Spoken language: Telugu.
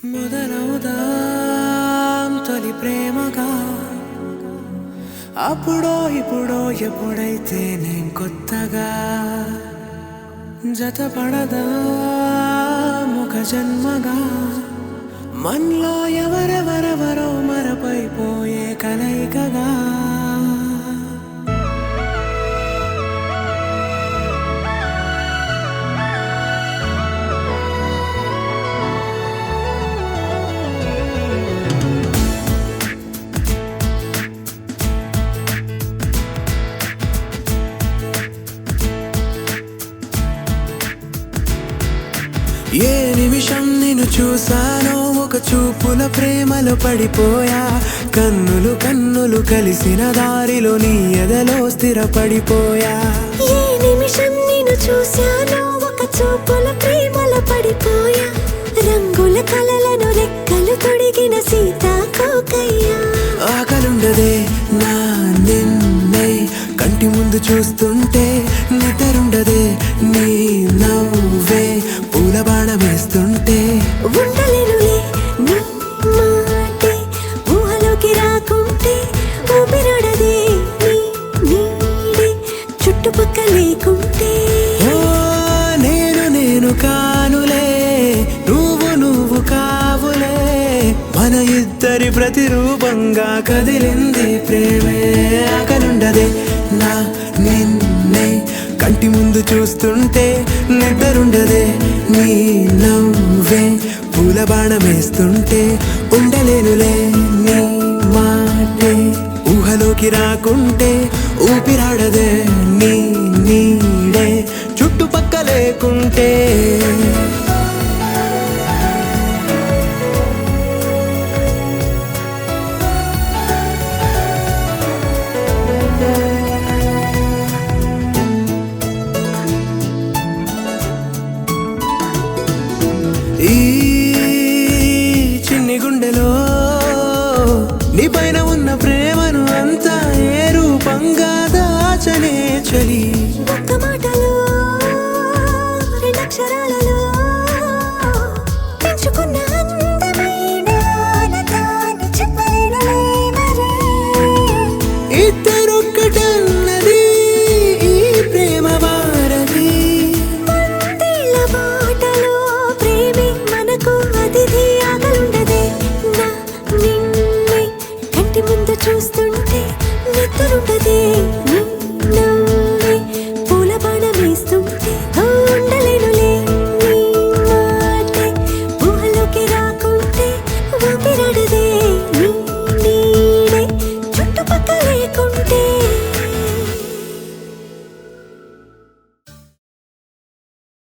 మొదలవుదాం తొలి ప్రేమగా అప్పుడో ఇప్పుడో ఎప్పుడైతే నేను కొత్తగా జతపడదా ముఖ జన్మగా మనలో ఎవరెవరెవరో మరపైపోయే కలయికగా ఏ నిమిషం నిన్ను చూసానో ఒక చూపుల ప్రేమలో పడిపోయా కన్నులు కన్నులు కలిసిన దారిలో నీ ఎదలో స్థిరపడిపోయా ఏ నిమిషం నిన్ను చూసానో ఒక చూపుల ప్రేమలో పడిపోయా రంగుల కలలను రెక్కలు తొడిగిన సీతాకోకయ్యా ఆకలుండదే నా నిన్నే కంటి ముందు చూస్తుంటే నిద్రుండదే నీ నవ్వే పూల బాణమేస్తుంటే ఉండలేనులే నీ మాటే ఊహలోకి రాకుంటే ఊపిరాడదే నీ నీడే చుట్టుపక్కల లేకుంటే ఓ నేను కానులే నువ్వు కావులే మన ఇద్దరి ప్రతిరూపంగా కదిలింది ప్రేమే ఆకలుండదే నా నిన్నే కంటి ముందు చూస్తుంటే నిద్రుండదే నీ నవ్వే పూల బాణమేస్తుంటే ఉండలేనులే నీ మాటే ఊహలోకి రాకుంటే ఊపిరాడదే నీ నీడే చుట్టుపక్క లేకుంటే ఈ